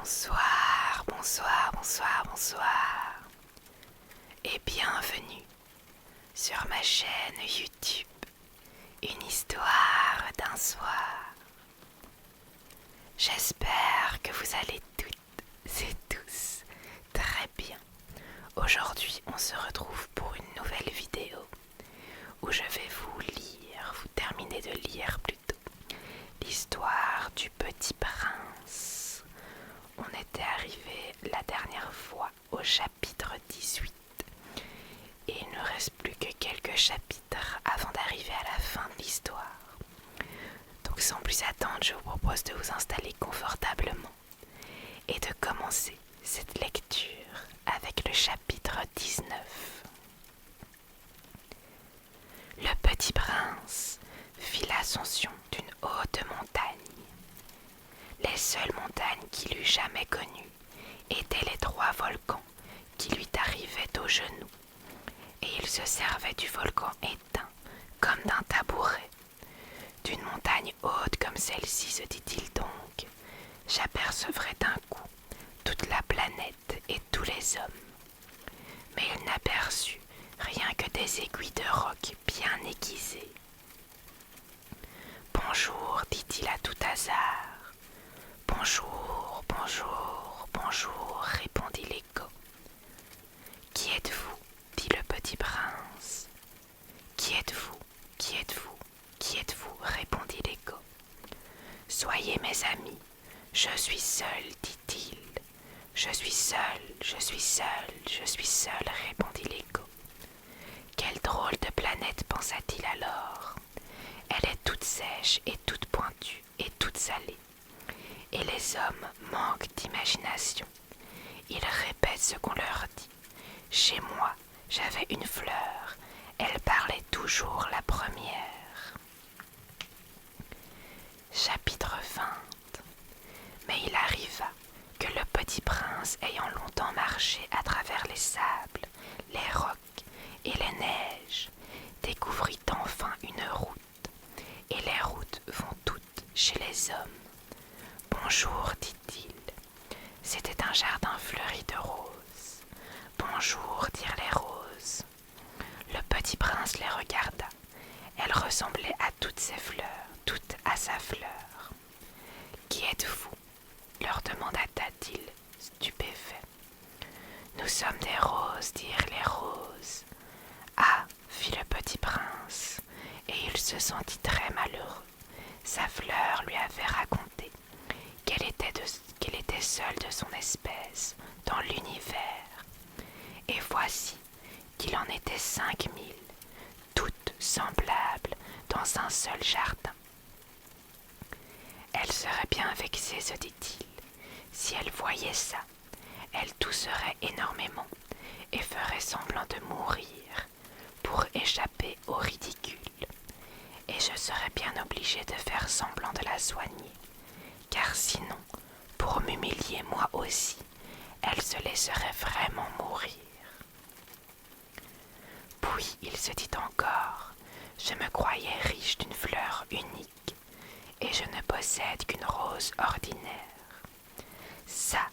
Bonsoir, bonsoir, bonsoir, bonsoir et bienvenue sur ma chaîne YouTube Une histoire d'un soir. J'espère que vous allez toutes et tous très bien. Aujourd'hui, on se retrouve pour une nouvelle vidéo où je vais vous terminer de lire plutôt, l'histoire du Petit Prince. On était arrivé la dernière fois au chapitre 18 et il ne reste plus que quelques chapitres avant d'arriver à la fin de l'histoire. Donc sans plus attendre, je vous propose de vous installer confortablement et de commencer cette lecture avec le chapitre 19. Le Petit Prince fit l'ascension d'une haute montagne. Les seules montagnes qu'il eût jamais connues étaient les 3 volcans qui lui arrivaient aux genoux, et il se servait du volcan éteint comme d'un tabouret. D'une montagne haute comme celle-ci, se dit-il donc, j'apercevrais d'un coup toute la planète et tous les hommes. Mais il n'aperçut rien que des aiguilles de roc bien aiguisées. Bonjour, dit-il à tout hasard. Bonjour, bonjour, bonjour, répondit l'écho. Qui êtes-vous? Dit le Petit Prince. Qui êtes-vous? Qui êtes-vous? Qui êtes-vous? Répondit l'écho. Soyez mes amis, je suis seul, dit-il. Je suis seul, je suis seul, je suis seul, répondit l'écho. Quelle drôle de planète, pensa-t-il alors. Elle est toute sèche et toute pointue et toute salée. Et les hommes manquent d'imagination. Ils répètent ce qu'on leur dit. Chez moi, j'avais une fleur. Elle parlait toujours la première. Chapitre 20. Mais il arriva que le Petit Prince, ayant longtemps marché à travers les sables, les rocs et les neiges, découvrit enfin une route. Et les routes vont toutes chez les hommes. Bonjour, dit-il. C'était un jardin fleuri de roses. Bonjour, dirent les roses. Le Petit Prince les regarda. Elles ressemblaient à toutes ses fleurs, toutes à sa fleur. Qui êtes-vous? Leur demanda-t-il, stupéfait. Nous sommes des roses, dirent les roses. Ah, fit le Petit Prince, et il se sentit très malheureux. Sa fleur lui avait raconté qu'elle était seule de son espèce dans l'univers. Et voici qu'il en était 5000, toutes semblables dans un seul jardin. Elle serait bien vexée, se dit-il, si elle voyait ça. Elle tousserait énormément et ferait semblant de mourir pour échapper au ridicule. Et je serais bien obligé de faire semblant de la soigner, car sinon, pour m'humilier moi aussi, elle se laisserait vraiment mourir. Puis il se dit encore, je me croyais riche d'une fleur unique, et je ne possède qu'une rose ordinaire. Ça,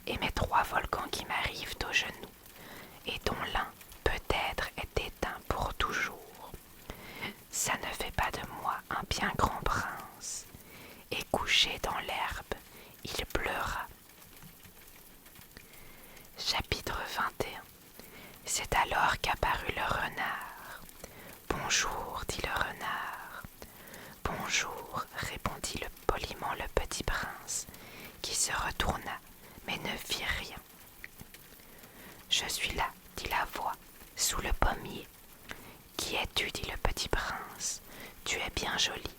et mes 3 volcans qui m'arrivent aux genoux, et dont l'un peut-être est éteint pour toujours. Ça ne fait pas de moi un bien grand prince. Et couché dans l'herbe, il pleura. Chapitre 21. C'est alors qu'apparut le renard. Bonjour, dit le renard. Bonjour, répondit poliment le Petit Prince, qui se retourna, mais ne vit rien. Je suis là, dit la voix, sous le pommier. Qui es-tu? Dit le Petit Prince. Tu es bien joli.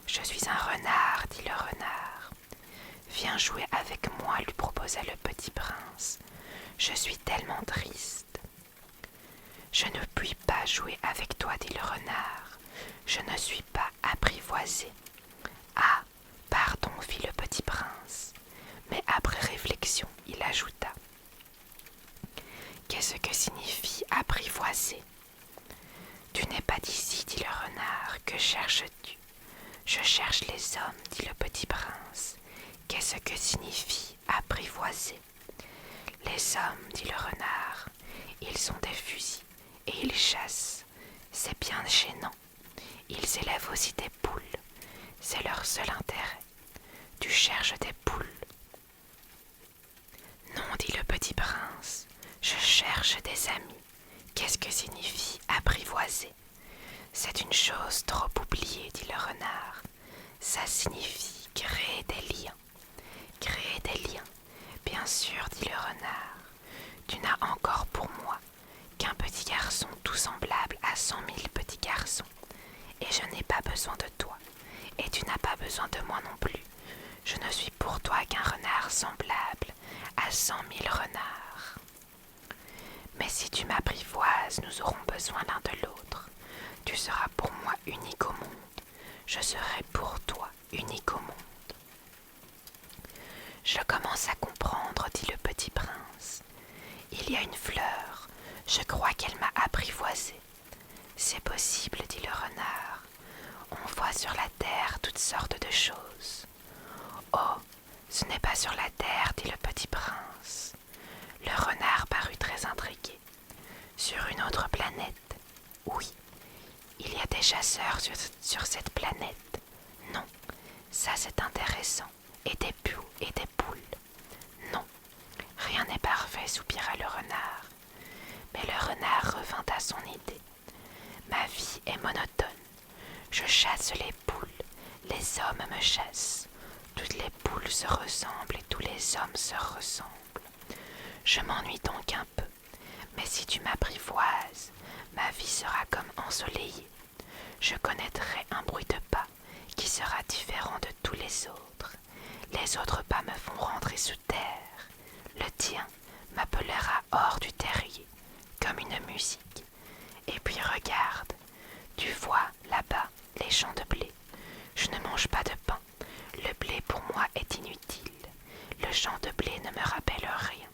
Je suis un renard, dit le renard. Viens jouer avec moi, lui proposa le Petit Prince. Je suis tellement triste. Je ne puis pas jouer avec toi, dit le renard. Je ne suis pas apprivoisé. Ah, pardon, fit le Petit Prince. Mais après réflexion, il ajouta. Qu'est-ce que signifie apprivoiser? Tu n'es pas d'ici, dit le renard. Que cherches-tu? Je cherche les hommes, dit le Petit Prince. Qu'est-ce que signifie apprivoiser? apprivoisés. Les hommes, dit le renard, ils ont des fusils et ils chassent. C'est bien gênant. Ils élèvent aussi des poules. C'est leur seul intérêt. Tu cherches des poules. Non, dit le petit prince, je cherche des amis. Qu'est-ce que signifie apprivoiser? C'est une chose trop oubliée, dit le renard. Ça signifie créer des liens. Créer des liens, bien sûr, dit le renard. Tu n'as encore pour moi qu'un petit garçon tout semblable à 100 000 petits garçons. Et je n'ai pas besoin de toi. Et tu n'as pas besoin de moi non plus. Je ne suis pour toi qu'un renard semblable à 100 000 renards. Mais si tu m'apprivoises, nous aurons besoin l'un de l'autre. Tu seras pour moi unique au monde. Je serai pour toi unique au monde. Je commence à comprendre, dit le petit prince. Il y a une fleur, je crois qu'elle m'a apprivoisé. C'est possible, dit le renard. On voit sur la terre toutes sortes de choses. Oh, ce n'est pas sur la terre, dit le petit prince. Le renard parut très intrigué. Sur une autre planète? Oui. Il y a des chasseurs sur cette planète? Non. Ça c'est intéressant. Et des poux et des poules? Non. Rien n'est parfait, soupira le renard. Mais le renard revint à son idée. Ma vie est monotone. Je chasse les poules. Les hommes me chassent. Toutes les poules se ressemblent et tous les hommes se ressemblent. Je m'ennuie donc un peu. Mais si tu m'apprivoises, ma vie sera comme ensoleillée. Je connaîtrai un bruit de pas qui sera différent de tous les autres. Les autres pas me font rentrer sous terre. Le tien m'appellera hors du terrier, comme une musique. Et puis regarde, tu vois là-bas les champs de blé. Je ne mange pas de pain. Le blé pour moi est inutile. Le champ de blé ne me rappelle rien.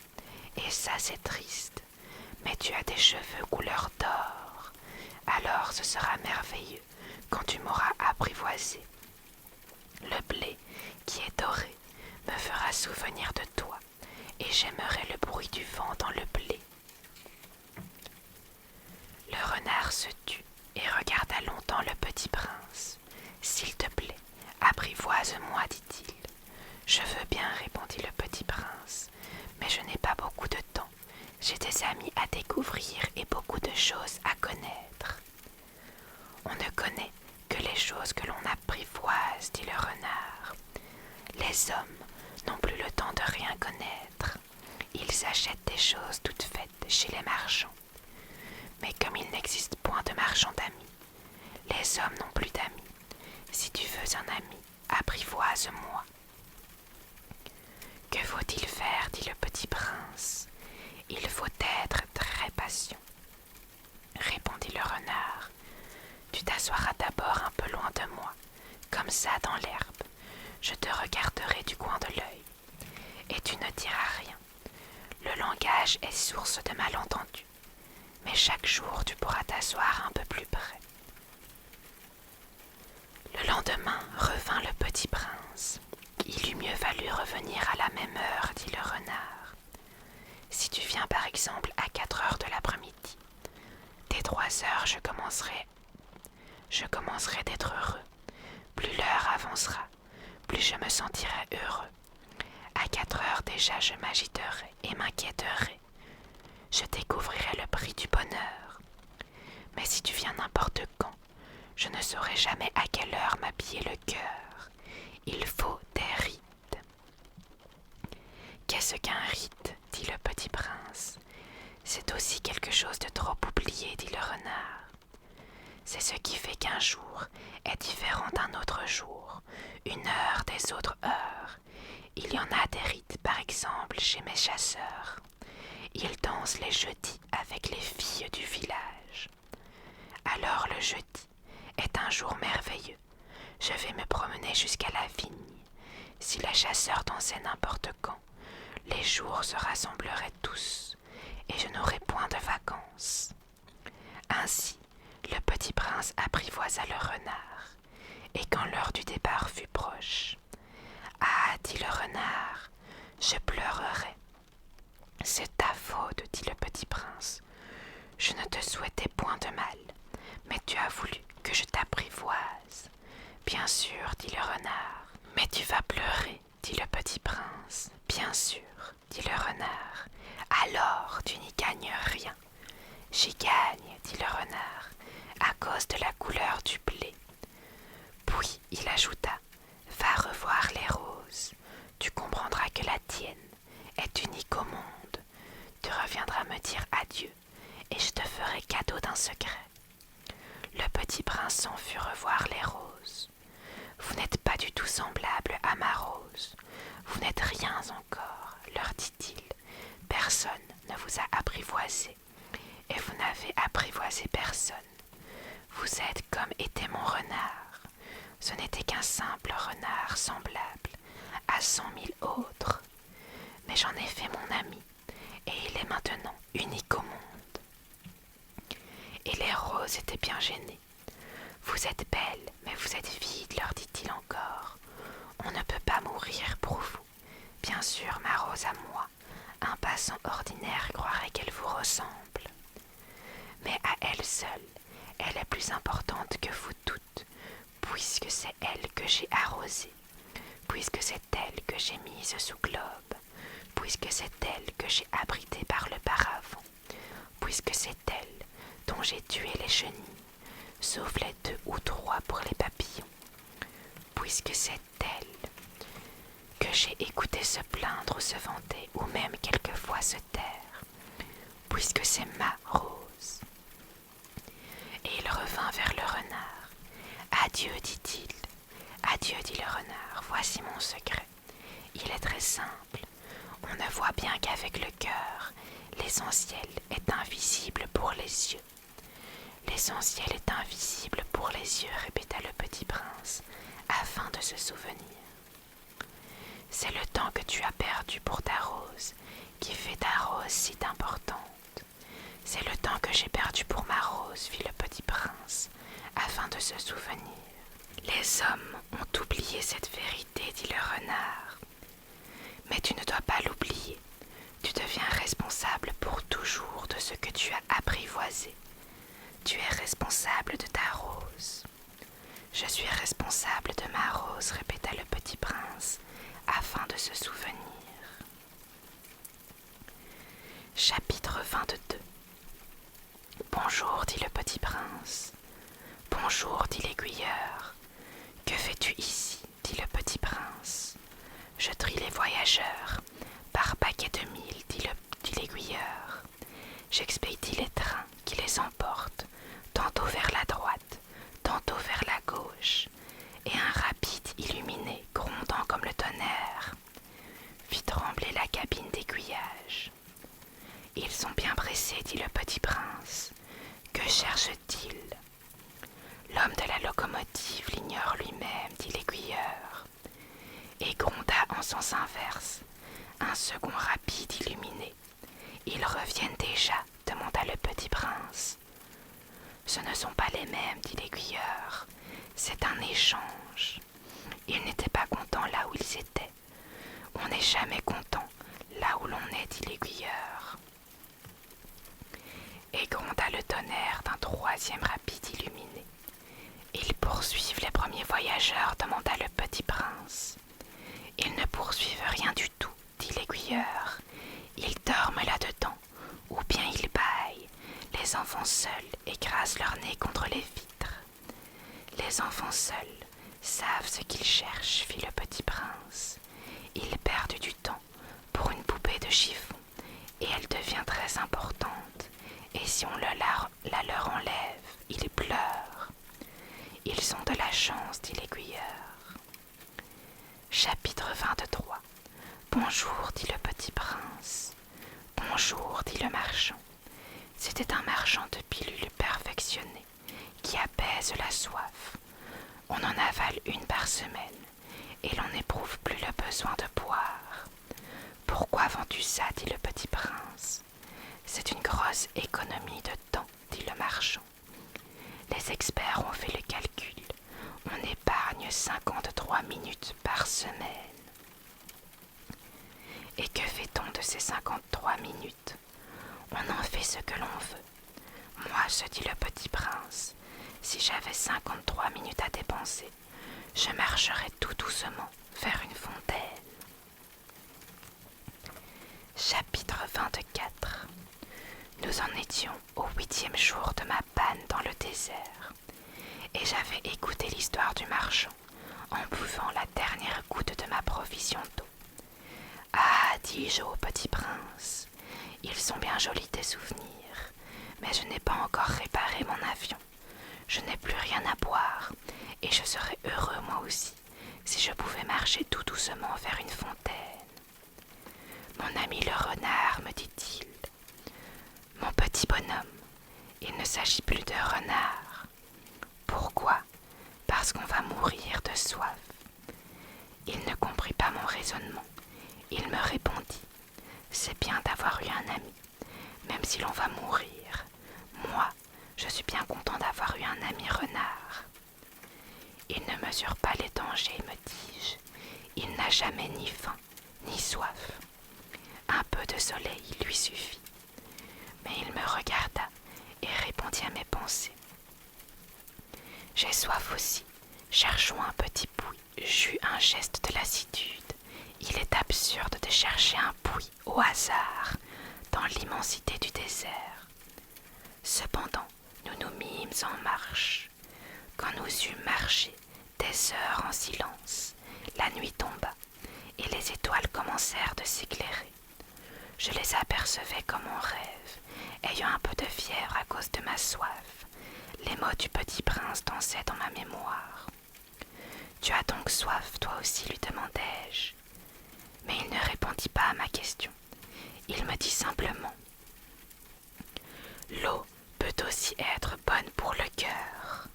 Et ça c'est triste. Mais tu as des cheveux couleur d'or. Alors ce sera merveilleux quand tu m'auras apprivoisé. Le blé qui est doré me fera souvenir de toi, et j'aimerai le bruit du vent dans le blé. Le renard se tut et regarda longtemps le petit prince. S'il te plaît, apprivoise-moi, dit-il. Je veux bien, répondit le petit prince, mais je n'ai pas beaucoup de temps. J'ai des amis à découvrir et beaucoup de choses à connaître. On ne connaît que les choses que l'on apprivoise, dit le renard. Les hommes n'ont plus le temps de rien connaître. Ils achètent des choses toutes faites chez les marchands. Mais comme il n'existe point de marchands d'amis, les hommes n'ont plus d'amis. Si tu veux un ami, apprivoise-moi. Que faut-il faire, dit le petit prince. Il faut être très patient, répondit le renard. Tu t'assoiras d'abord un peu loin de moi, comme ça dans l'herbe. Je te regarderai du coin de l'œil, et tu ne diras rien. Le langage est source de malentendus, mais chaque jour tu pourras t'asseoir un peu plus près. Le lendemain revint le petit prince. Il eût mieux valu revenir à la même heure, dit le renard. Si tu viens par exemple à 4 heures de l'après-midi, dès 3 heures je commencerai d'être heureux. Plus l'heure avancera, plus je me sentirai heureux. À 4 heures déjà je m'agiterai et m'inquiéterai. Je découvrirai le prix du bonheur. Mais si tu viens n'importe quand, je ne saurai jamais à quelle heure m'habiller le cœur. Il faut des rites. Qu'est-ce qu'un rite, dit le petit prince. C'est aussi quelque chose de trop oublié, dit le renard. C'est ce qui fait qu'un jour est différent d'un autre jour, une heure des autres heures. Il y en a des rites, par exemple, chez mes chasseurs. Ils dansent les jeudis avec les filles du village. Alors le jeudi est un jour merveilleux. Je vais me promener jusqu'à la vigne. Si les chasseurs dansaient n'importe quand, les jours se rassembleraient tous, et je n'aurais point de vacances. Ainsi, le petit prince apprivoisa le renard, et quand l'heure du départ fut proche, « Ah, dit le renard, je pleurerai C'est ta faute, dit le petit prince. Je ne te souhaitais point de mal, mais tu as voulu que je t'apprivoise. Bien sûr, dit le renard. Mais tu vas pleurer, dit le petit prince. Bien sûr, dit le renard. Alors tu n'y gagnes rien. J'y gagne, dit le renard, à cause de la couleur du blé. Puis il ajouta, va revoir les roses. Tu comprendras que la tienne est unique au monde. Tu reviendras me dire adieu, et je te ferai cadeau d'un secret. Le petit prince s'en fut revoir les roses. Vous n'êtes pas du tout semblable à ma rose. Vous n'êtes rien encore, leur dit-il. Personne ne vous a apprivoisé, et vous n'avez apprivoisé personne. Vous êtes comme était mon renard. Ce n'était qu'un simple renard semblable à 100 000 autres. Mais j'en ai fait mon ami, et il est maintenant unique au monde. Et les roses étaient bien gênées. Vous êtes belle, mais vous êtes vide, leur dit-il encore. On ne peut pas mourir pour vous. Bien sûr, ma rose à moi, un passant ordinaire croirait qu'elle vous ressemble. Mais à elle seule, elle est plus importante que vous toutes, puisque c'est elle que j'ai arrosée, puisque c'est elle que j'ai mise sous globe, puisque c'est elle que j'ai abritée par le paravent, puisque c'est elle dont j'ai tué les chenilles, sauf les 2 ou 3 pour les papillons, puisque c'est elle que j'ai écouté se plaindre ou se vanter, ou même quelquefois se taire, puisque c'est ma rose. Et il revint vers le renard. Adieu, dit-il. Adieu, dit le renard, voici mon secret. Il est très simple. On ne voit bien qu'avec le cœur. L'essentiel est invisible pour les yeux. L'essentiel est invisible pour les yeux, répéta le petit prince, afin de se souvenir. C'est le temps que tu as perdu pour ta rose, qui fait ta rose si importante. C'est le temps que j'ai perdu pour ma rose, fit le petit prince, afin de se souvenir. Les hommes ont oublié cette vérité, dit le renard. Mais tu ne dois pas l'oublier. Tu deviens responsable pour toujours de ce que tu as apprivoisé. Tu es responsable de ta rose. Je suis responsable de ma rose, répéta le petit prince, afin de se souvenir. Chapitre 22. Bonjour, dit le petit prince. Bonjour, dit l'aiguilleur. Que fais-tu ici, dit le petit prince. Je trie les voyageurs, par paquet de 1000, dit l'aiguilleur. J'expédie les trains qui les emportent, tantôt vers la droite, tantôt vers la gauche, et un rapide illuminé, grondant comme le tonnerre, fit trembler la cabine d'aiguillage. Ils sont bien pressés, dit le petit prince. Que cherche-t-il? L'homme de la locomotive l'ignore lui-même, dit l'aiguilleur, et gronda en sens inverse. Un second rapide illuminé. Ils reviennent déjà, demanda le petit prince. Ce ne sont pas les mêmes, dit l'aiguilleur. C'est un échange. Ils n'étaient pas contents là où ils étaient. On n'est jamais content là où l'on est, dit l'aiguilleur. Et gronda le tonnerre d'un troisième rapide illuminé. Ils poursuivent les premiers voyageurs, demanda le petit prince. Ils ne poursuivent rien du tout, dit l'aiguilleur. Ils dorment là-dedans, ou bien ils bâillent. Les enfants seuls écrasent leur nez contre les vitres. Les enfants seuls savent ce qu'ils cherchent, fit le petit prince. Ils perdent du temps pour une poupée de chiffon, et elle devient très importante. Et si on la leur enlève, ils pleurent. Ils ont de la chance, dit l'aiguilleur. Chapitre 23. Bonjour, dit le petit prince. Bonjour, dit le marchand. C'était un marchand de pilules perfectionnées qui apaise la soif. On en avale une par semaine et l'on n'éprouve plus le besoin de boire. Pourquoi vends-tu ça, dit le petit prince. C'est une grosse économie de temps, dit le marchand. Les experts ont fait le calcul. On épargne 53 minutes par semaine. Et que fait-on de ces 53 minutes? On en fait ce que l'on veut. Moi, se dit le petit prince, si j'avais 53 minutes à dépenser, je marcherais tout doucement vers une fontaine. Chapitre 24. Nous en étions au 8e jour de ma panne dans le désert, et j'avais écouté l'histoire du marchand en buvant la dernière goutte de ma provision d'eau. Ah, dis-je au petit prince, ils sont bien jolis tes souvenirs, mais je n'ai pas encore réparé mon avion. Je n'ai plus rien à boire, et je serais heureux moi aussi si je pouvais marcher tout doucement vers une fontaine. Mon ami le renard, me dit-il, mon petit bonhomme, il ne s'agit plus de renard. Pourquoi? Parce qu'on va mourir de soif. Il ne comprit pas mon raisonnement. Il me répondit, c'est bien d'avoir eu un ami, même si l'on va mourir. Moi, je suis bien content d'avoir eu un ami renard. Il ne mesure pas les dangers, me dis-je. Il n'a jamais ni faim, ni soif. Un peu de soleil lui suffit. Mais il me regarda et répondit à mes pensées. J'ai soif aussi, cherchons un petit puits. J'eus un geste de lassitude. Il est absurde de chercher un puits au hasard dans l'immensité du désert. Cependant, nous nous mîmes en marche. Quand nous eûmes marché des heures en silence, la nuit tomba et les étoiles commencèrent de s'éclairer. Je les apercevais comme en rêve, ayant un peu de fièvre à cause de ma soif. Les mots du petit prince dansaient dans ma mémoire. « Tu as donc soif, toi aussi ?» lui demandai-je. Mais il ne répondit pas à ma question. Il me dit simplement « L'eau peut aussi être bonne pour le cœur. »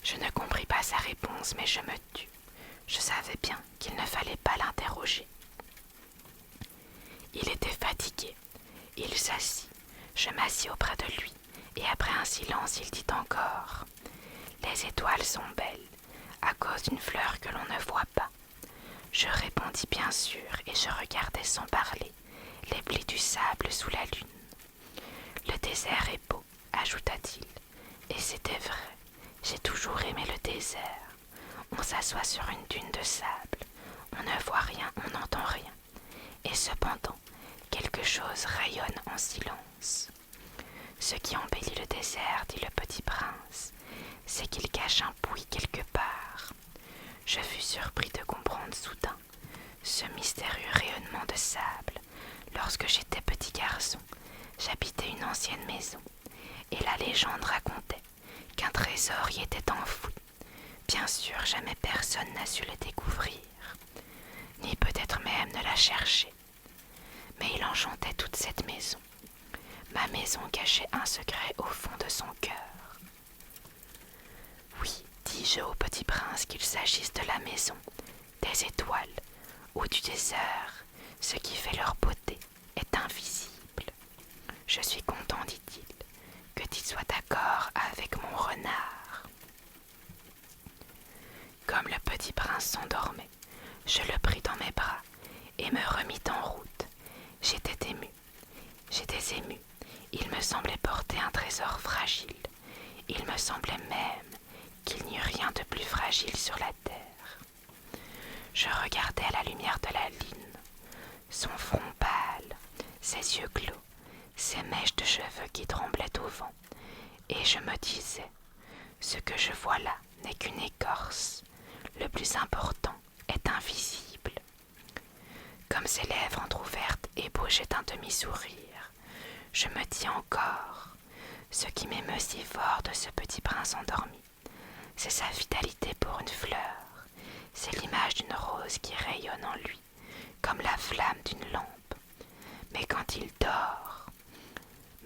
Je ne compris pas sa réponse, mais je me tus. Je savais bien qu'il ne fallait pas l'interroger. Il était fatigué. Il s'assit. Je m'assis auprès de lui, et après un silence, il dit encore « Les étoiles sont belles, à cause d'une fleur que l'on ne voit pas. » Je répondis bien sûr, et je regardais sans parler les plis du sable sous la lune. « Le désert est beau, » ajouta-t-il, et c'était vrai. J'ai toujours aimé le désert. On s'assoit sur une dune de sable, on ne voit rien, on n'entend rien, et cependant, quelque chose rayonne en silence. Ce qui embellit le désert, dit le petit prince, c'est qu'il cache un puits quelque part. Je fus surpris de comprendre soudain ce mystérieux rayonnement de sable. Lorsque j'étais petit garçon, j'habitais une ancienne maison, et la légende racontait qu'un trésor y était enfoui. Bien sûr, jamais personne n'a su le découvrir, ni peut-être même ne l'a cherché. Mais il enchantait toute cette maison. Ma maison cachait un secret au fond de son cœur. Oui, dis-je au petit prince, qu'il s'agisse de la maison, des étoiles ou du désert, ce qui fait leur beauté est invisible. Je suis content, dit-il, que tu sois d'accord avec mon renard. Comme le petit prince s'endormait, je le pris dans mes bras et me remit en route. J'étais ému. Il me semblait porter un trésor fragile. Il me semblait même qu'il n'y eût rien de plus fragile sur la terre. Je regardais à la lumière de la lune, son front pâle, ses yeux clos, ses mèches de cheveux qui tremblaient au vent, et je me disais, ce que je vois là n'est qu'une écorce. Le plus important est invisible. Comme ses lèvres entr'ouvertes ébauchaient un demi-sourire, je me dis encore, ce qui m'émeut si fort de ce petit prince endormi, c'est sa vitalité pour une fleur, c'est l'image d'une rose qui rayonne en lui, comme la flamme d'une lampe. Mais quand il dort,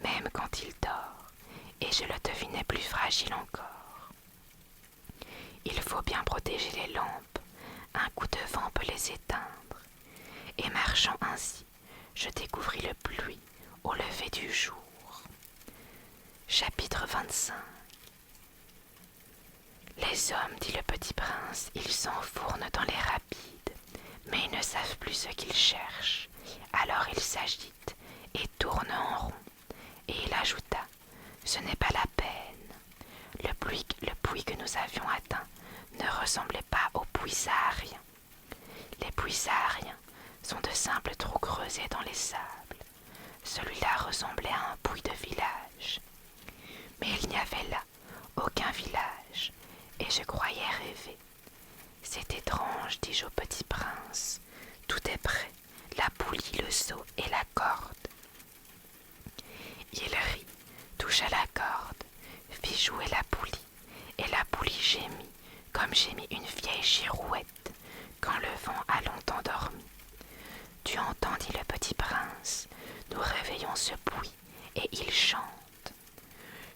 même quand il dort, et je le devinais plus fragile encore. Il faut bien protéger les lampes, un coup de vent peut les éteindre. Et marchant ainsi, je découvris le puits au lever du jour. Chapitre 25. Les hommes, dit le petit prince, ils s'enfournent dans les rapides, mais ils ne savent plus ce qu'ils cherchent. Alors ils s'agitent et tournent en rond. Et il ajouta, « Ce n'est pas la peine. » Le puits que nous avions atteint ne ressemblait pas aux puits sahariens. Les puits sahariens sont de simples trous creusés dans les sables. Celui-là ressemblait à un puits de village. Mais il n'y avait là aucun village, et je croyais rêver. « C'est étrange, dis-je au petit prince. Tout est prêt, la poulie, le seau et la corde. » Il rit, toucha la corde, fit jouer la poulie, et la poulie gémit comme gémit une vieille girouette quand le vent a longtemps dormi. « Tu entends, dit le petit prince, nous réveillons ce puits, et il chante. »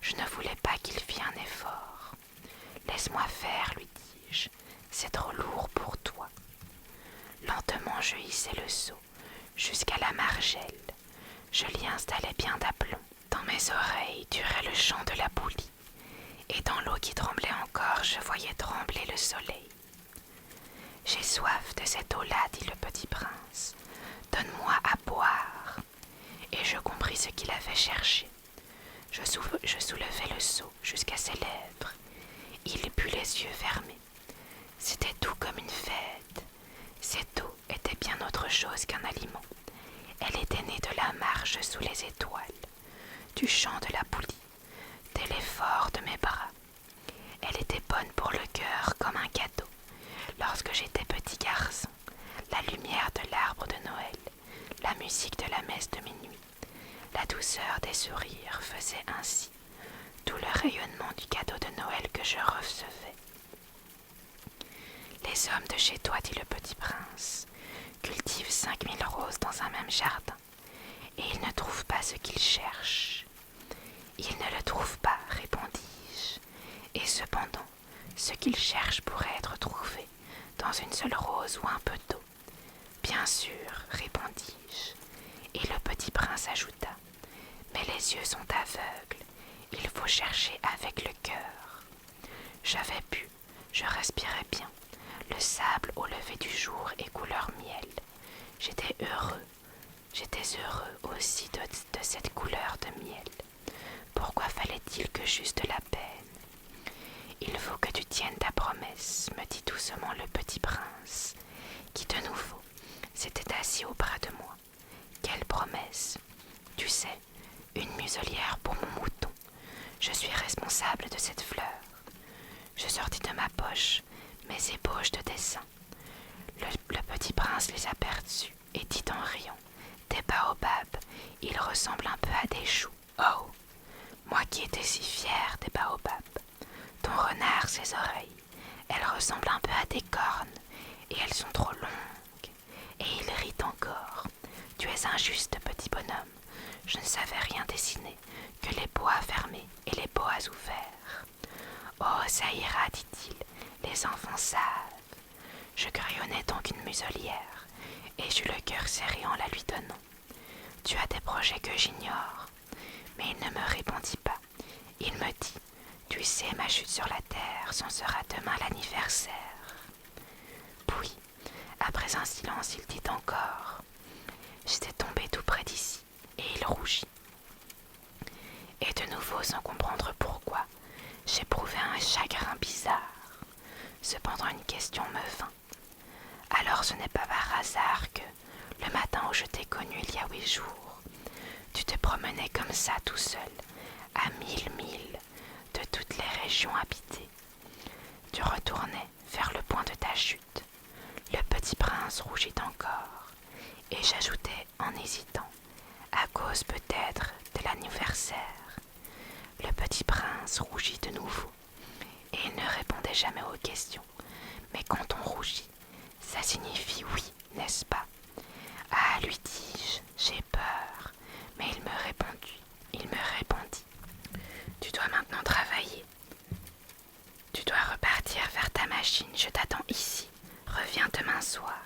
Je ne voulais pas qu'il fît un effort. « Laisse-moi faire, lui dis-je, c'est trop lourd pour toi. » Lentement je hissai le seau jusqu'à la margelle. Je l'y installai bien d'aplomb. Dans mes oreilles durait le chant de la poulie, et dans l'eau qui tremblait encore, je voyais trembler le soleil. « J'ai soif de cette eau-là, dit le petit prince. Donne-moi à boire. » Et je compris ce qu'il avait cherché. Je soulevai le seau jusqu'à ses lèvres. Il but les yeux fermés. C'était doux comme une fête. Cette eau était bien autre chose qu'un aliment. Elle était née de la marche sous les étoiles, du chant de la poulie, de l'effort de mes bras. Elle était bonne pour le cœur comme un cadeau. Lorsque j'étais petit garçon, la lumière de l'arbre de Noël, la musique de la messe de minuit, la douceur des sourires faisait ainsi tout le rayonnement du cadeau de Noël que je recevais. Les hommes de chez toi, dit le petit prince, cultivent 5000 roses dans un même jardin, et ils ne trouvent pas ce qu'ils cherchent. Ils ne le trouvent pas, répondis-je, et cependant, ce qu'ils cherchent pourrait être trouvé dans une seule rose ou un peu d'eau. Bien sûr, répondis-je, et le petit prince ajouta, mais les yeux sont aveugles, il faut chercher avec le cœur. J'avais bu, je respirais bien, le sable au lever du jour est couleur miel. J'étais heureux aussi de cette couleur de miel. Pourquoi fallait-il que j'eusse de la peine? Il faut que tu tiennes ta promesse, me dit doucement le petit prince, qui de nouveau s'était assis au bras de moi. Quelle promesse? Tu sais, une muselière pour mon mouton. Je suis responsable de cette fleur. Je sortis de ma poche mes ébauches de dessin. Le petit prince les aperçut et dit en riant, « Des baobabs, ils ressemblent un peu à des choux. » Oh, moi qui étais si fière des baobabs. Ton renard, ses oreilles, elles ressemblent un peu à des cornes, et elles sont trop longues. Et il rit encore. Tu es injuste, petit bonhomme. Je ne savais rien dessiner que les bois fermés et les bois ouverts. Oh, ça ira, dit-il, les enfants savent. Je crayonnai donc une muselière, et j'eus le cœur serré en la lui donnant. Tu as des projets que j'ignore. Mais il ne me répondit pas. Il me dit, tu sais, ma chute sur la terre, c'en sera demain l'anniversaire. Puis, après un silence, il dit encore, j'étais tombé tout près d'ici, et il rougit. Et de nouveau, sans comprendre pourquoi, j'éprouvais un chagrin bizarre. Cependant, une question me vint. Alors ce n'est pas par hasard que, le matin où je t'ai connu il y a 8 jours, tu te promenais comme ça tout seul, à 1000 milles de toutes les régions habitées. Tu retournais vers le point de ta chute. Le petit prince rougit encore, et j'ajoutai en hésitant, à cause peut-être de l'anniversaire. Le petit prince rougit de nouveau, et il ne répondait jamais aux questions. Mais quand on rougit, ça signifie oui, n'est-ce pas? Ah, lui dis-je, j'ai peur. Mais il me répondit, tu dois maintenant travailler. Tu dois repartir vers ta machine, je t'attends ici. Reviens demain soir.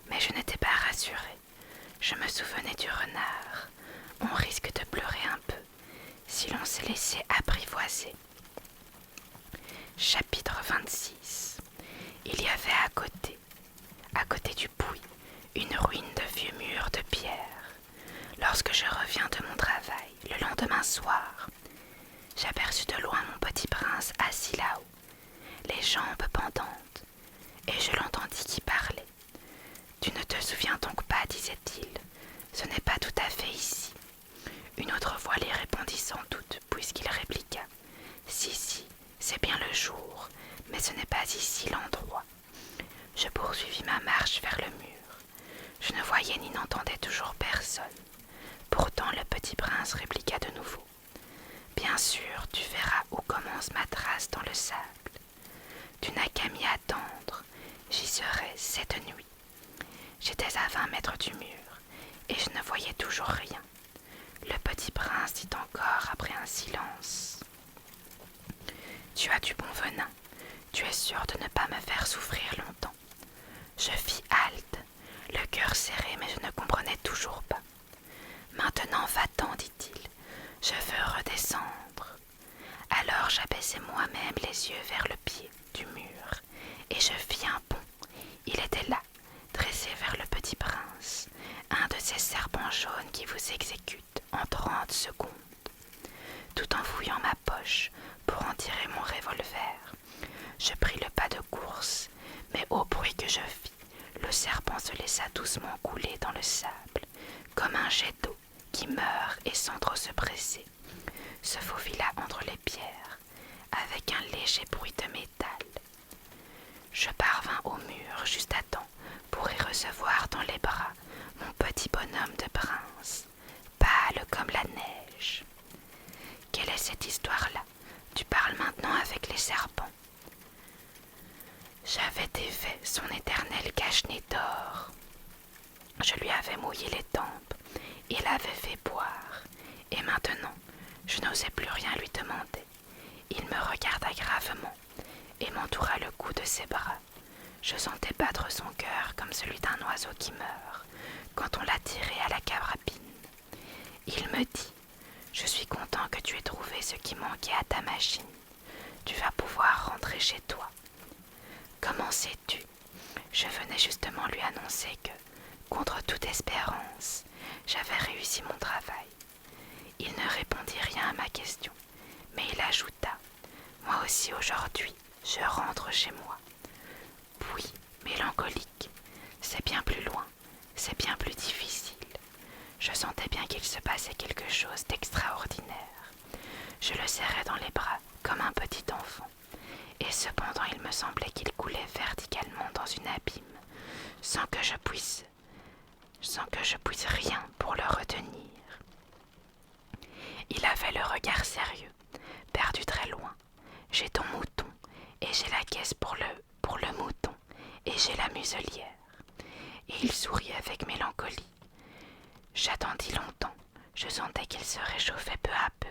Mais je n'étais pas rassurée. Je me souvenais du renard. On risque de pleurer un peu si l'on s'est laissé apprivoiser. Chapitre 26. Il y avait À côté du puits, une ruine de vieux murs de pierre. Lorsque je reviens de mon travail, le lendemain soir, j'aperçus de loin mon petit prince assis là-haut, les jambes pendantes, et je l'entendis qui parlait. « Tu ne te souviens donc pas, disait-il, ce n'est pas tout à fait ici. » Une autre voix lui répondit sans doute, puisqu'il répliqua. « Si, c'est bien le jour, mais ce n'est pas ici l'endroit. » Je poursuivis ma marche vers le mur. Je ne voyais ni n'entendais toujours personne. Pourtant le petit prince répliqua de nouveau. « Bien sûr, tu verras où commence ma trace dans le sable. Tu n'as qu'à m'y attendre, j'y serai cette nuit. » J'étais à 20 mètres du mur, et je ne voyais toujours rien. Le petit prince dit encore après un silence. « Tu as du bon venin, tu es sûr de ne pas me faire souffrir longtemps. » Je fis halte, le cœur serré, mais je ne comprenais toujours pas. « Maintenant va-t'en, dit-il, je veux redescendre. » Alors j'abaissai moi-même les yeux vers le pied du mur, et je vis un pont. Il était là, dressé vers le petit prince, un de ces serpents jaunes qui vous exécutent en 30 secondes. Tout en fouillant ma poche pour en tirer mon revolver, je pris le pas de course, mais au bruit que je fis, le serpent se laissa doucement couler dans le sable, comme un jet d'eau qui meurt et sans trop se presser, se faufila entre les pierres, avec un léger bruit de métal. Je parvins au mur juste à temps pour y recevoir dans les bras mon petit bonhomme de prince, pâle comme la neige. « Quelle est cette histoire-là? Tu parles maintenant avec les serpents. » J'avais défait son éternel cache-nez d'or. Je lui avais mouillé les tempes et l'avais fait boire, et maintenant je n'osais plus rien lui demander. Il me regarda gravement et m'entoura le cou de ses bras. Je sentais battre son cœur comme celui d'un oiseau qui meurt quand on l'a tiré à la carabine. Il me dit « Je suis content que tu aies trouvé ce qui manquait à ta machine. Tu vas pouvoir rentrer chez toi. » Comment sais-tu? Je venais justement lui annoncer que, contre toute espérance, j'avais réussi mon travail. Il ne répondit rien à ma question, mais il ajouta « Moi aussi aujourd'hui, je rentre chez moi. » Puis, mélancolique, c'est bien plus loin, c'est bien plus difficile. Je sentais bien qu'il se passait quelque chose d'extraordinaire. Je le serrais dans les bras comme un petit enfant, et cependant il me semblait qu'il coulait verticalement dans une abîme, sans que je puisse rien pour le retenir. Il avait le regard sérieux, perdu très loin. J'ai ton mouton, et j'ai la caisse pour le mouton, et j'ai la muselière. Et il sourit avec mélancolie. J'attendis longtemps, je sentais qu'il se réchauffait peu à peu.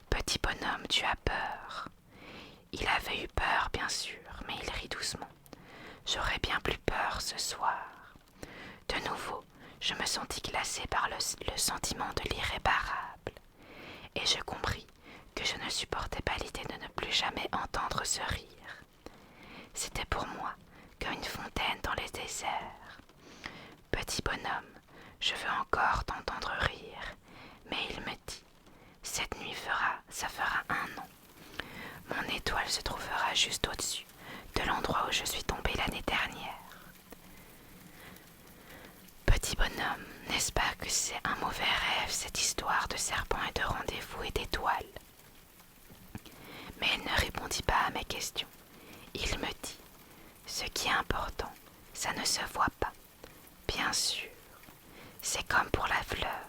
Petit bonhomme, tu as peur. Il avait eu peur, bien sûr, mais il rit doucement. J'aurais bien plus peur ce soir. De nouveau, je me sentis glacée par le sentiment de l'irréparable, et je compris que je ne supportais pas l'idée de ne plus jamais entendre ce rire. C'était pour moi comme une fontaine dans les déserts. Petit bonhomme, je veux encore t'entendre rire, mais il me dit, cette nuit ça fera 1 an. Mon étoile se trouvera juste au-dessus de l'endroit où je suis tombée l'année dernière. Petit bonhomme, n'est-ce pas que c'est un mauvais rêve, cette histoire de serpent et de rendez-vous et d'étoiles? Mais il ne répondit pas à mes questions. Il me dit, ce qui est important, ça ne se voit pas. Bien sûr, c'est comme pour la fleur.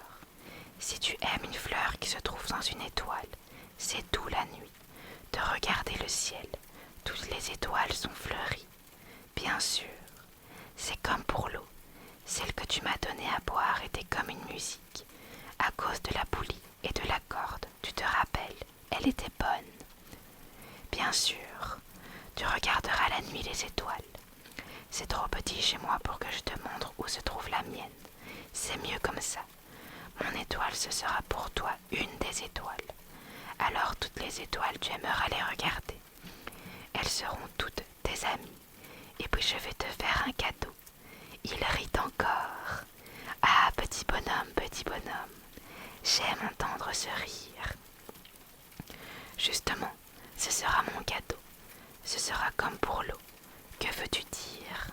Si tu aimes une fleur qui se trouve dans une étoile, c'est doux la nuit de regarder le ciel. Toutes les étoiles sont fleuries. Bien sûr, c'est comme pour l'eau. Celle que tu m'as donnée à boire était comme une musique. À cause de la poulie et de la corde, tu te rappelles, elle était bonne. Bien sûr, tu regarderas la nuit les étoiles. C'est trop petit chez moi pour que je te montre où se trouve la mienne. C'est mieux comme ça. Mon étoile, ce sera pour toi une des étoiles. Alors toutes les étoiles, tu aimeras les regarder. Elles seront toutes tes amies. Et puis je vais te faire un cadeau. Il rit encore. Ah, petit bonhomme, j'aime entendre ce rire. Justement, ce sera mon cadeau. Ce sera comme pour l'eau. Que veux-tu dire?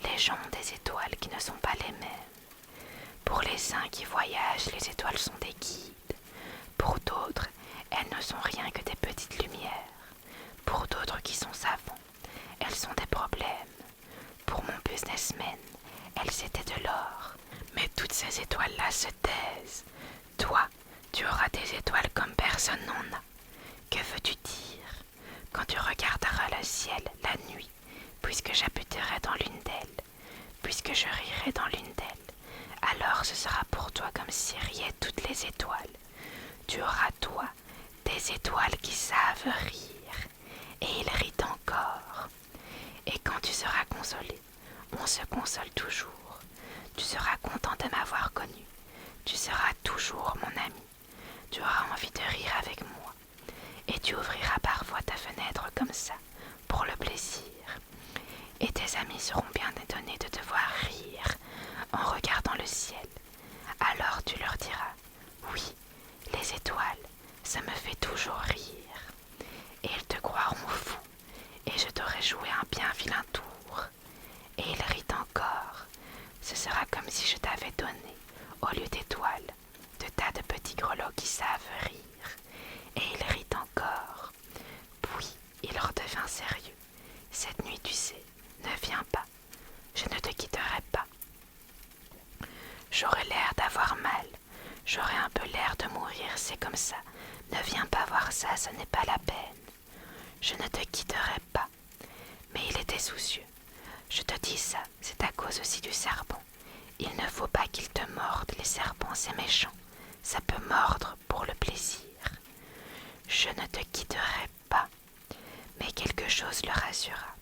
Les gens ont des étoiles qui ne sont pas les mêmes. Pour les saints qui voyagent, les étoiles sont des guides. Pour d'autres, elles ne sont rien que des petites lumières. Pour d'autres qui sont savants, elles sont des problèmes. Pour mon businessman, elles étaient de l'or. Mais toutes ces étoiles-là se taisent. Toi, tu auras des étoiles comme personne n'en a. Que veux-tu dire? Quand tu regarderas le ciel la nuit, puisque j'habiterai dans l'une d'elles, puisque je rirai dans l'une d'elles, alors ce sera pour toi comme si riaient toutes les étoiles. Tu auras, toi, des étoiles qui savent rire, et il rit encore. Et quand tu seras consolé, on se console toujours. Tu seras content de m'avoir connu. Tu seras toujours mon ami. Tu auras envie de rire avec moi. Et tu ouvriras parfois ta fenêtre comme ça, pour le plaisir. Et tes amis seront bien étonnés de te voir rire en regardant le ciel. Alors tu leur diras, oui, les étoiles, ça me fait toujours rire. Et ils te croiront fou, et je t'aurai joué un bien vilain tour. Et il rit encore. Ce sera comme si je t'avais donné, au lieu d'étoiles, de tas de petits grelots qui savent rire. Et il rit encore. Puis il redevint sérieux. Cette nuit, tu sais, ne viens pas. Je ne te quitterai pas. J'aurai l'air d'avoir mal. J'aurai un peu l'air de mourir, c'est comme ça. Ne viens pas voir ça, ce n'est pas la peine. Je ne te quitterai pas. Mais il était soucieux. Je te dis ça, c'est à cause aussi du serpent. Il ne faut pas qu'ils te mordent, les serpents, c'est méchant. Ça peut mordre pour le plaisir. Je ne te quitterai pas. Mais quelque chose le rassura.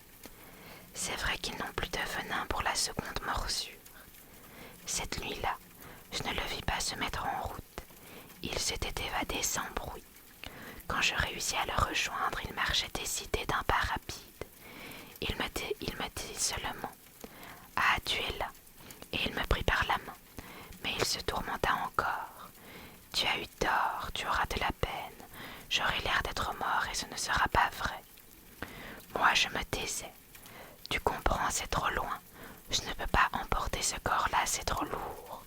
C'est vrai qu'ils n'ont plus de venin pour la seconde morsure. Cette nuit-là, je ne le vis pas se mettre en route. Il s'était évadé sans bruit. Quand je réussis à le rejoindre, il marchait décidé d'un pas rapide. Il me dit seulement « Ah, tu es là !» Et il me prit par la main. Mais il se tourmenta encore. « Tu as eu tort, tu auras de la peine. J'aurai l'air d'être mort et ce ne sera pas vrai. » Moi, je me taisais. Tu comprends, c'est trop loin. Je ne peux pas emporter ce corps-là, c'est trop lourd.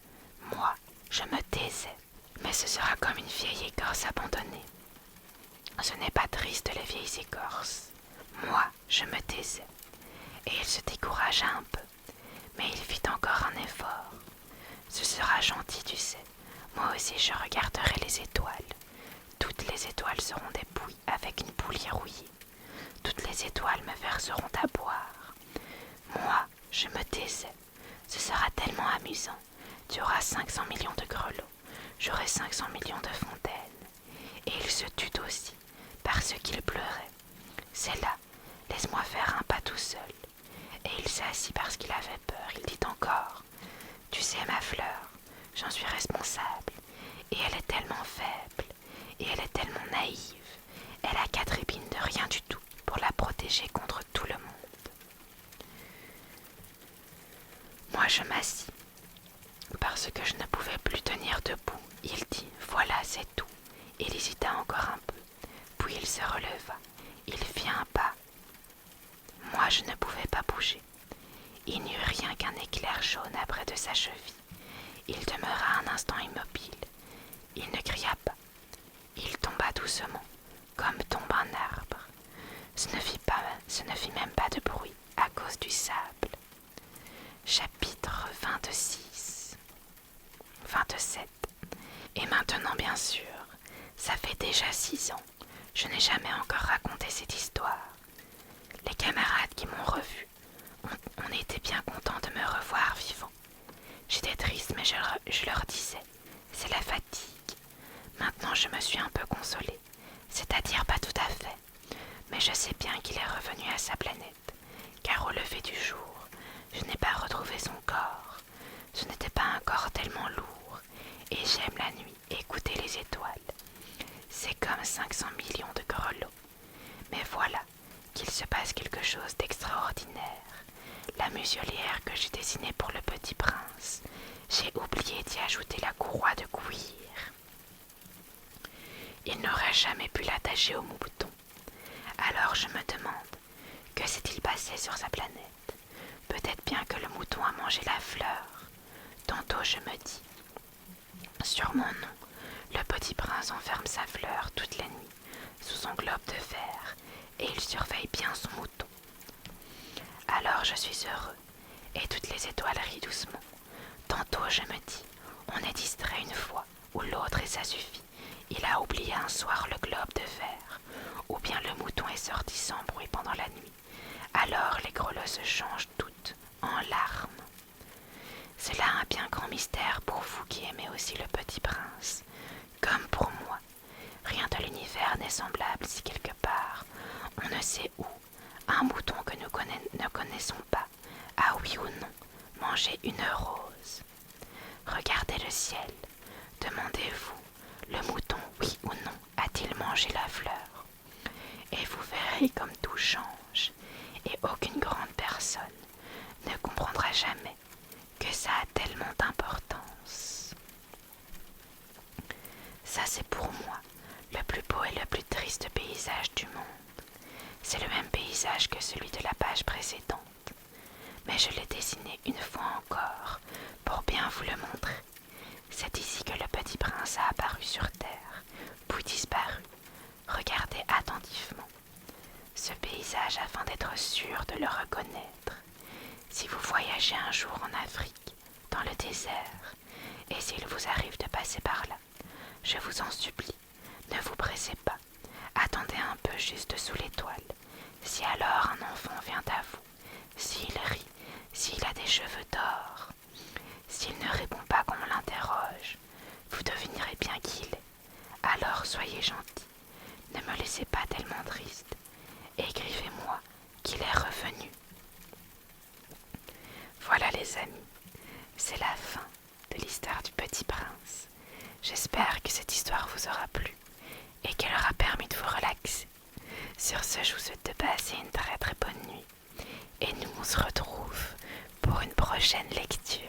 Moi, je me taisais. Mais ce sera comme une vieille écorce abandonnée. Ce n'est pas triste, les vieilles écorces. Moi, je me taisais. Et il se découragea un peu. Mais il fit encore un effort. Ce sera gentil, tu sais. Moi aussi, je regarderai les étoiles. Toutes les étoiles seront des bouilles avec une poulie rouillée. Toutes les étoiles me verseront à boire. Moi, je me taisais. Ce sera tellement amusant. Tu auras 500 millions de grelots. J'aurai 500 millions de fontaines. Et il se tut aussi, parce qu'il pleurait. C'est là, laisse-moi faire un pas tout seul. Et il s'assit parce qu'il avait peur. Il dit encore, tu sais ma fleur, j'en suis responsable. Et elle est tellement faible, et elle est tellement naïve. Elle a 4 épines de rien du tout pour la protéger contre tout le monde. Moi je m'assis, parce que je ne pouvais plus tenir debout. Il dit, voilà c'est tout. Il hésita encore un peu, puis il se releva. Il fit un pas. Moi je ne pouvais pas bouger. Il n'y eut rien qu'un éclair jaune près de sa cheville. Il demeura un instant immobile. Il ne cria pas. Il tomba doucement, comme tombe un arbre. Ce ne fit même pas de bruit à cause du sable. Chapitre 26 27. Et maintenant, bien sûr, ça fait déjà 6 ans. Je n'ai jamais encore raconté cette histoire. Les camarades qui m'ont revu on était bien contents de me revoir vivant. J'étais triste, mais je leur disais, c'est la fatigue. Maintenant, je me suis un peu consolée, c'est-à-dire pas tout à fait. Mais je sais bien qu'il est revenu à sa planète, car au lever du jour, je n'ai pas retrouvé son corps. Ce n'était pas un corps tellement lourd, et j'aime la nuit écouter les étoiles. C'est comme 500 millions de grelots. Mais voilà qu'il se passe quelque chose d'extraordinaire. la muselière que j'ai dessinée pour le petit prince. J'ai oublié d'y ajouter la courroie de cuir. Il n'aurait jamais pu l'attacher au mouton. Alors je me demande, que s'est-il passé sur sa planète? Peut-être bien que le mouton a mangé la fleur. Tantôt je me dis, sur mon nom, le petit prince enferme sa fleur toute la nuit sous son globe de verre et il surveille bien son mouton. Alors je suis heureux et toutes les étoiles rient doucement. Tantôt je me dis, on est distrait une fois ou l'autre et ça suffit. Il a oublié un soir le globe de verre, ou bien le mouton est sorti sans bruit pendant la nuit. Alors les grelots se changent toutes en larmes. C'est là un bien grand mystère pour vous qui aimez aussi le petit prince, comme pour moi. Rien de l'univers n'est semblable si quelque part, on ne sait où, un mouton que nous ne connaissons pas, a oui ou non mangé une rose. Regardez le ciel, demandez-vous, le mouton, oui ou non, a-t-il mangé la fleur? Et vous verrez comme tout change, et aucune grande personne ne comprendra jamais que ça a tellement d'importance. Ça c'est pour moi le plus beau et le plus triste paysage du monde. C'est le même paysage que celui de la page précédente, mais je l'ai dessiné une fois encore pour bien vous le montrer. C'est ici que le petit prince a apparu sur terre, puis disparu. Regardez attentivement ce paysage afin d'être sûr de le reconnaître. Si vous voyagez un jour en Afrique, dans le désert, et s'il vous arrive de passer par là, je vous en supplie, ne vous pressez pas, attendez un peu juste sous l'étoile. Si alors un enfant vient à vous, s'il rit, s'il a des cheveux d'or, s'il ne répond pas quand on l'interroge, vous devinerez bien qui il est. Alors soyez gentil, ne me laissez pas tellement triste, écrivez-moi qu'il est revenu. Voilà les amis, c'est la fin de l'histoire du petit prince. J'espère que cette histoire vous aura plu et qu'elle aura permis de vous relaxer. Sur ce, je vous souhaite de passer une très très bonne nuit et nous on se retrouve pour une prochaine lecture.